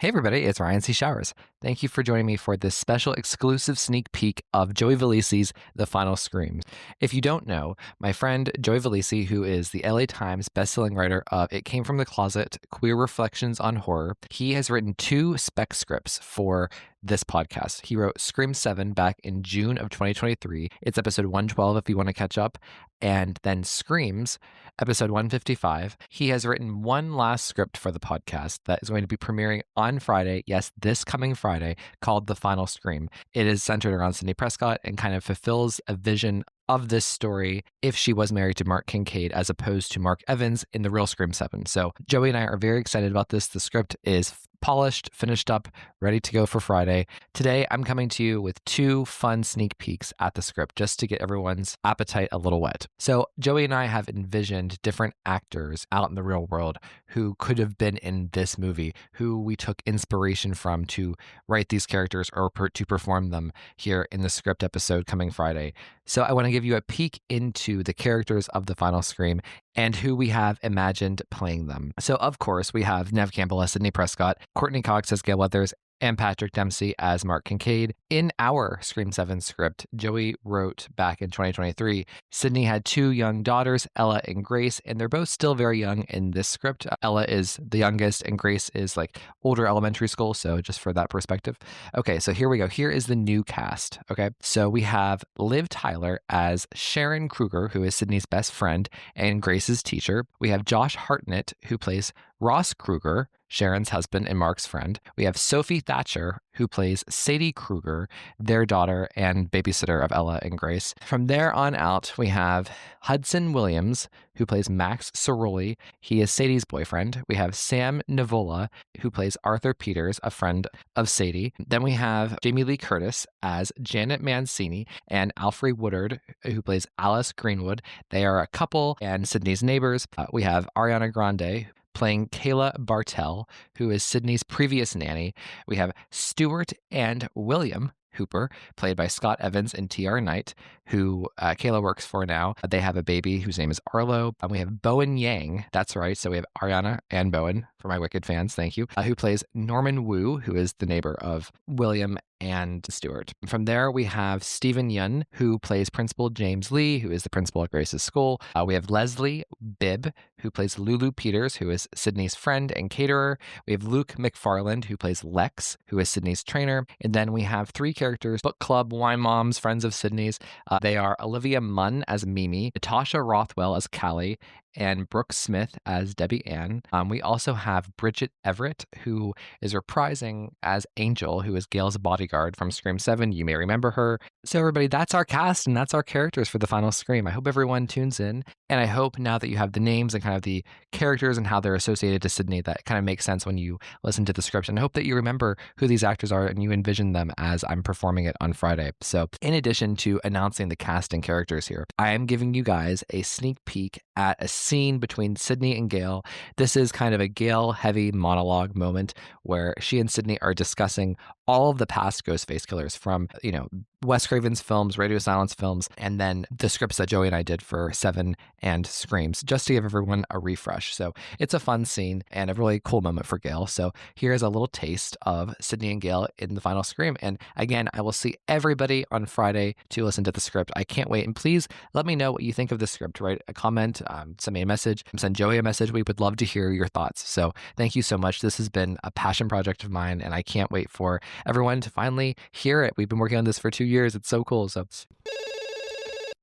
Hey everybody, it's Ryan C. Showers. Thank you for joining me for this special exclusive sneak peek of Joe Valese's The Final Scream. If you don't know, my friend Joe Vallese, who is the LA Times bestselling writer of It Came From the Closet, Queer Reflections on Horror, he has written 2 spec scripts for this podcast. He wrote Scream 7 back in June of 2023. It's episode 112 if you want to catch up. And then Screams, episode 155. He has written one last script for the podcast that is going to be premiering on Friday. Yes, this coming Friday, called The Final Scream. It is centered around Sidney Prescott and kind of fulfills a vision of this story if she was married to Mark Kincaid as opposed to Mark Evans in the real Scream 7. So Joey and I are very excited about this. The script is polished, finished up, ready to go for Friday. Today, I'm coming to you with 2 fun sneak peeks at the script just to get everyone's appetite a little wet. So Joey and I have envisioned different actors out in the real world who could have been in this movie, who we took inspiration from to write these characters or to perform them here in the script episode coming Friday. So I want to give you a peek into the characters of The Final Scream and who we have imagined playing them. So, of course, we have Neve Campbell as Sidney Prescott, Courtney Cox as Gale Weathers, and Patrick Dempsey as Mark Kincaid. In our Scream 7 script, Joey wrote back in 2023, Sidney had 2 young daughters, Ella and Grace, and they're both still very young in this script. Ella is the youngest and Grace is like older elementary school, so just for that perspective. Okay, so here we go. Here is the new cast, okay? So we have Liv Tyler as Sharon Kruger, who is Sidney's best friend and Grace's teacher. We have Josh Hartnett, who plays Ross Kruger, Sharon's husband and Mark's friend. We have Sophie Thatcher, who plays Sadie Kruger, their daughter and babysitter of Ella and Grace. From there on out, we have Hudson Williams, who plays Max Cerulli. He is Sadie's boyfriend. We have Sam Nivola, who plays Arthur Peters, a friend of Sadie. Then we have Jamie Lee Curtis as Janet Mancini and Alfre Woodard, who plays Alice Greenwood. They are a couple and Sidney's neighbors. We have Ariana Grande, playing Kayla Bartell, who is Sidney's previous nanny. We have Stuart and William Hooper, played by Scott Evans and T.R. Knight, who Kayla works for now. They have a baby whose name is Arlo. We have Bowen Yang, that's right, so we have Ariana and Bowen, for my Wicked fans, thank you, who plays Norman Wu, who is the neighbor of William and Stuart. From there, we have Stephen Yun, who plays Principal James Lee, who is the principal at Grace's school. We have Leslie Bibb, who plays Lulu Peters, who is Sidney's friend and caterer. We have Luke McFarland, who plays Lex, who is Sidney's trainer. And then we have 3 characters, book club, wine moms, friends of Sidney's. They are Olivia Munn as Mimi, Natasha Rothwell as Callie, and Brooke Smith as Debbie Ann. We also have Bridget Everett, who is reprising as Angel, who is Gale's bodyguard from Scream 7. You may remember her. So everybody, that's our cast and that's our characters for The Final Scream. I hope everyone tunes in. And I hope now that you have the names and kind of the characters and how they're associated to Sidney, that kind of makes sense when you listen to the script. And I hope that you remember who these actors are and you envision them as I'm performing it on Friday. So in addition to announcing the cast and characters here, I am giving you guys a sneak peek at a scene between Sidney and Gale. This is kind of a Gale-heavy monologue moment where she and Sidney are discussing all of the past Ghostface killers from, Wes Craven's films, Radio Silence films, and then the scripts that Joey and I did for 7 and Screams, just to give everyone a refresh. So it's a fun scene and a really cool moment for Gale. So here's a little taste of Sidney and Gale in The Final Scream. And again, I will see everybody on Friday to listen to the script. I can't wait. And please let me know what you think of the script. Write a comment, send me a message, send Joey a message. We would love to hear your thoughts. So thank you so much. This has been a passion project of mine, and I can't wait for everyone to finally hear it. We've been working on this for 2 years. It's so cool. So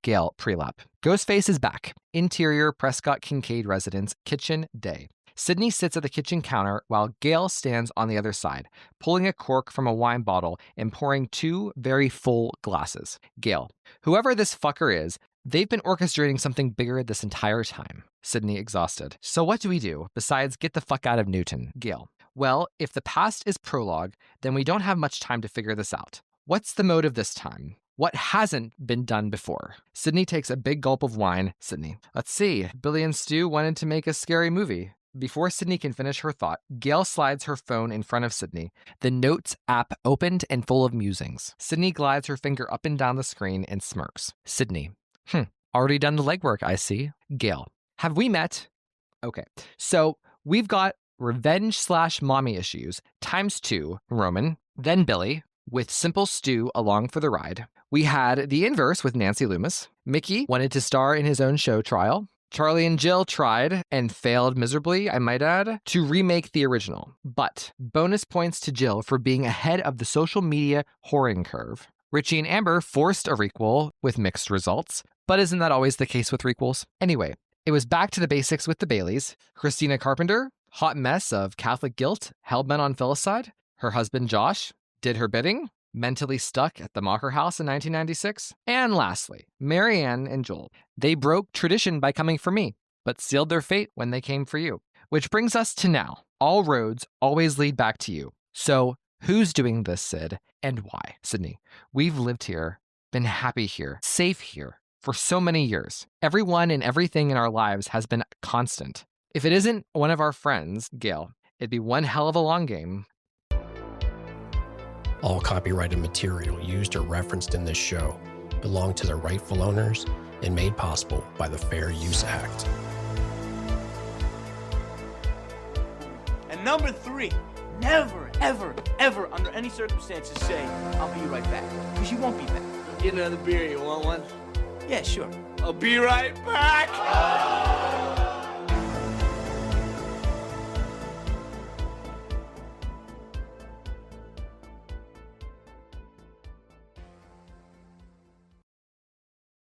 Gale, pre-lap. Ghostface is back. Interior Prescott Kincaid residence, kitchen day. Sidney sits at the kitchen counter while Gale stands on the other side, pulling a cork from a wine bottle and pouring 2 very full glasses. Gale, whoever this fucker is, they've been orchestrating something bigger this entire time. Sidney, exhausted. So what do we do besides get the fuck out of Newton? Gale, well, if the past is prologue, then we don't have much time to figure this out. What's the motive this time? What hasn't been done before? Sidney takes a big gulp of wine. Sidney, let's see. Billy and Stu wanted to make a scary movie. Before Sidney can finish her thought, Gale slides her phone in front of Sidney. The Notes app opened and full of musings. Sidney glides her finger up and down the screen and smirks. Sidney, already done the legwork, I see. Gale, have we met? Okay, so we've got revenge/mommy issues, ×2, Roman, then Billy, with Simple Stew along for the ride. We had the inverse with Nancy Loomis. Mickey wanted to star in his own show trial. Charlie and Jill tried, and failed miserably, I might add, to remake the original. But bonus points to Jill for being ahead of the social media whoring curve. Richie and Amber forced a requel with mixed results, but isn't that always the case with requels? Anyway, it was back to the basics with the Baileys. Christina Carpenter, hot mess of Catholic guilt, hell-bent on filicide. Her husband Josh did her bidding, mentally stuck at the Mocker House in 1996. And lastly, Marianne and Joel. They broke tradition by coming for me, but sealed their fate when they came for you. Which brings us to now. All roads always lead back to you. So who's doing this, Sid, and why? Sidney, we've lived here, been happy here, safe here for so many years. Everyone and everything in our lives has been constant. If it isn't one of our friends, Gale, it'd be one hell of a long game. All copyrighted material used or referenced in this show belong to their rightful owners and made possible by the Fair Use Act. And number 3, never, ever, ever, under any circumstances say, I'll be right back. Because you won't be back. Get another beer, you want one? Yeah, sure. I'll be right back!